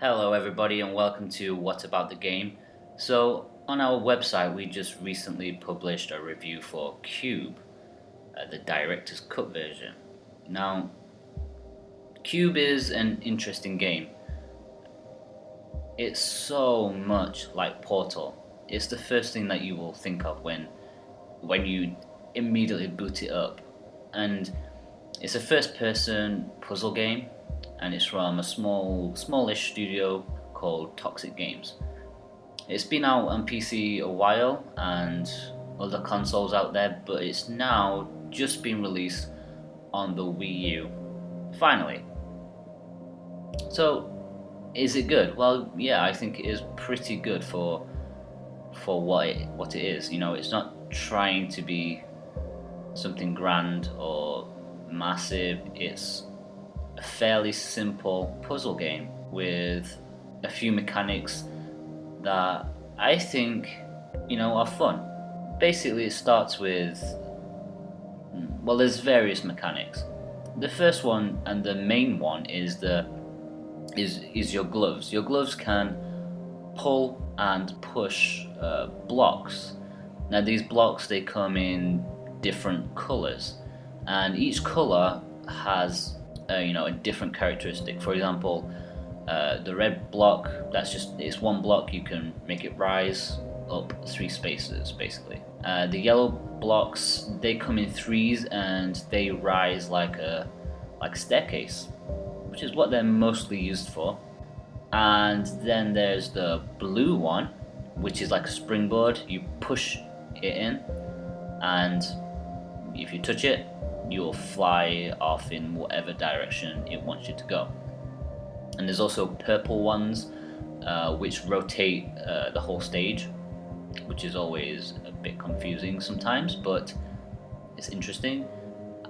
Hello, everybody, and welcome to What About the Game. So, on our website, we just recently published a review for Q.U.B.E, the Director's Cut version. Now, Q.U.B.E is an interesting game. It's so much like Portal. It's the first thing that you will think of when you immediately boot it up, and it's a first-person puzzle game, and it's from a smallish studio called Toxic Games. It's been out on PC a while and other consoles out there, but it's now just been released on the Wii U. Finally. So, is it good? Well, yeah, I think it is pretty good for what it is. You know, it's not trying to be something grand or massive. It's a fairly simple puzzle game with a few mechanics that I think, are fun. Basically, it starts with, well, there's various mechanics. The first one and the main one is your gloves. Your gloves can pull and push blocks. Now, these blocks, they come in different colors, and each color has a different characteristic. For example, the red block, it's one block. You can make it rise up 3 spaces, basically. The yellow blocks, they come in threes and they rise like a staircase, which is what they're mostly used for. And then there's the blue one, which is like a springboard. You push it in, and if you touch it, you'll fly off in whatever direction it wants you to go. And there's also purple ones, which rotate the whole stage, which is always a bit confusing sometimes, but it's interesting.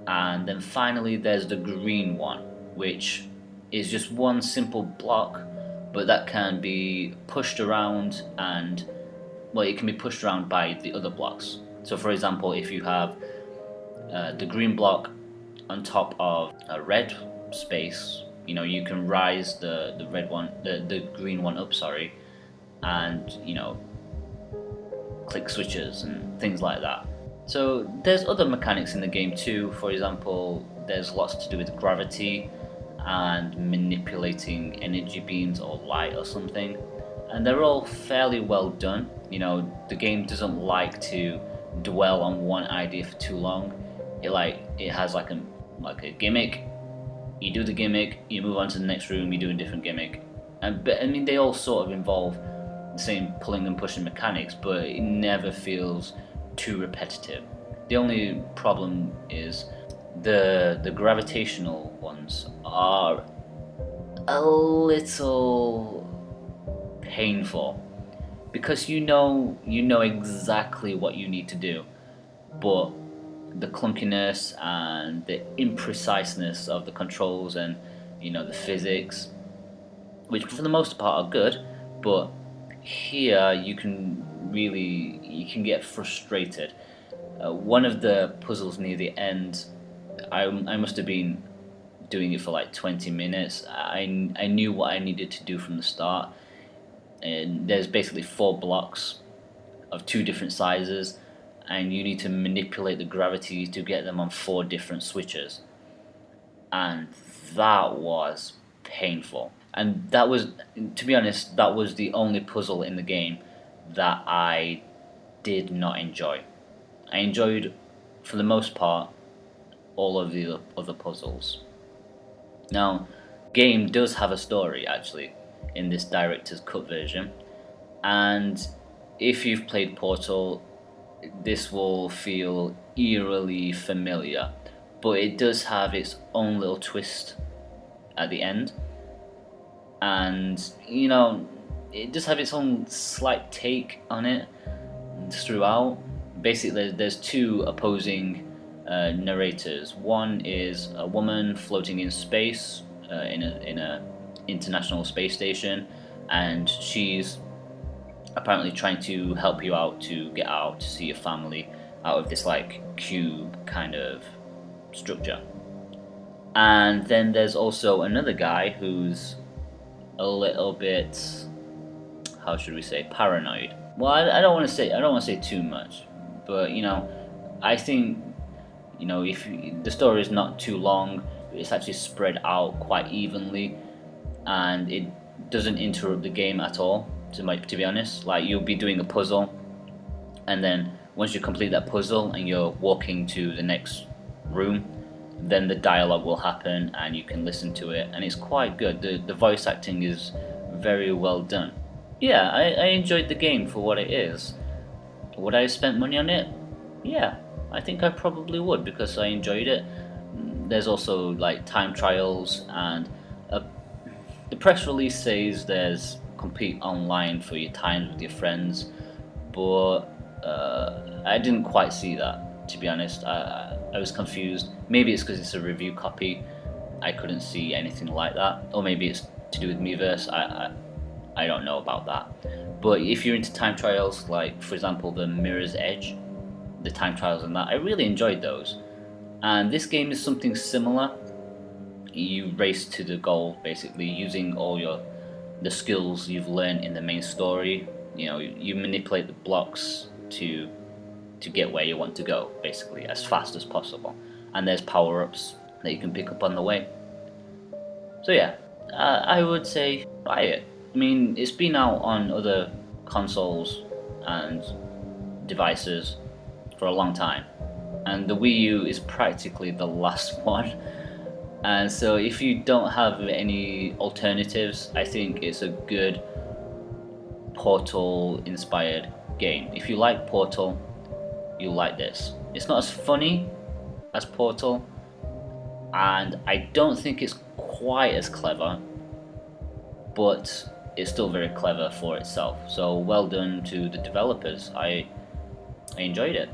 And then finally there's the green one, which is just one simple block, but that can be pushed around, and well, it can be pushed around by the other blocks. So for example, if you have the green block on top of a red space, you can rise the red one, the green one up, sorry, and click switches and things like that. So there's other mechanics in the game too. For example, there's lots to do with gravity and manipulating energy beams or light or something, and they're all fairly well done. The game doesn't like to dwell on one idea for too long. It has like a gimmick. You do the gimmick, you move on to the next room, you do a different gimmick, but I mean, they all sort of involve the same pulling and pushing mechanics, but it never feels too repetitive. The only problem is the gravitational ones are a little painful, because you know exactly what you need to do, but the clunkiness and the impreciseness of the controls and the physics, which for the most part are good, but here you can get frustrated. One of the puzzles near the end, I must have been doing it for like 20 minutes. I knew what I needed to do from the start, and there's basically 4 blocks of 2 different sizes, and you need to manipulate the gravity to get them on 4 different switches, and that was painful. And that was, to be honest, that was the only puzzle in the game that I did not enjoy. I enjoyed, for the most part, all of the other puzzles. Now, game does have a story, actually, in this director's cut version, and if you've played Portal, this will feel eerily familiar, but it does have its own little twist at the end, and it does have its own slight take on it throughout. Basically, there's 2 opposing narrators. One is a woman floating in space in a international space station, and she's apparently trying to help you out to get out to see your family out of this like cube kind of structure. And then there's also another guy who's a little bit, how should we say, paranoid. Well, I don't want to say, too much, but I think, if the story is not too long, it's actually spread out quite evenly, and it doesn't interrupt the game at all. To be honest, like, you'll be doing a puzzle, and then once you complete that puzzle and you're walking to the next room, then the dialogue will happen and you can listen to it, and it's quite good. The voice acting is very well done. Yeah, I enjoyed the game for what it is. Would I have spent money on it? Yeah, I think I probably would, because I enjoyed it. There's also like time trials, and uh, the press release says there's complete online for your times with your friends, but I didn't quite see that, to be honest. I was confused. Maybe it's because it's a review copy. I couldn't see anything like that, or maybe it's to do with Miiverse. I don't know about that. But if you're into time trials, like for example the Mirror's Edge, the time trials and that, I really enjoyed those. And this game is something similar. You race to the goal basically using all the skills you've learned in the main story. You manipulate the blocks to get where you want to go, basically as fast as possible. And there's power-ups that you can pick up on the way. So yeah, I would say buy it. I mean, it's been out on other consoles and devices for a long time, and the Wii U is practically the last one. And so if you don't have any alternatives, I think it's a good Portal inspired game. If you like Portal, you'll like this. It's not as funny as Portal, and I don't think it's quite as clever, but it's still very clever for itself. So well done to the developers. I enjoyed it.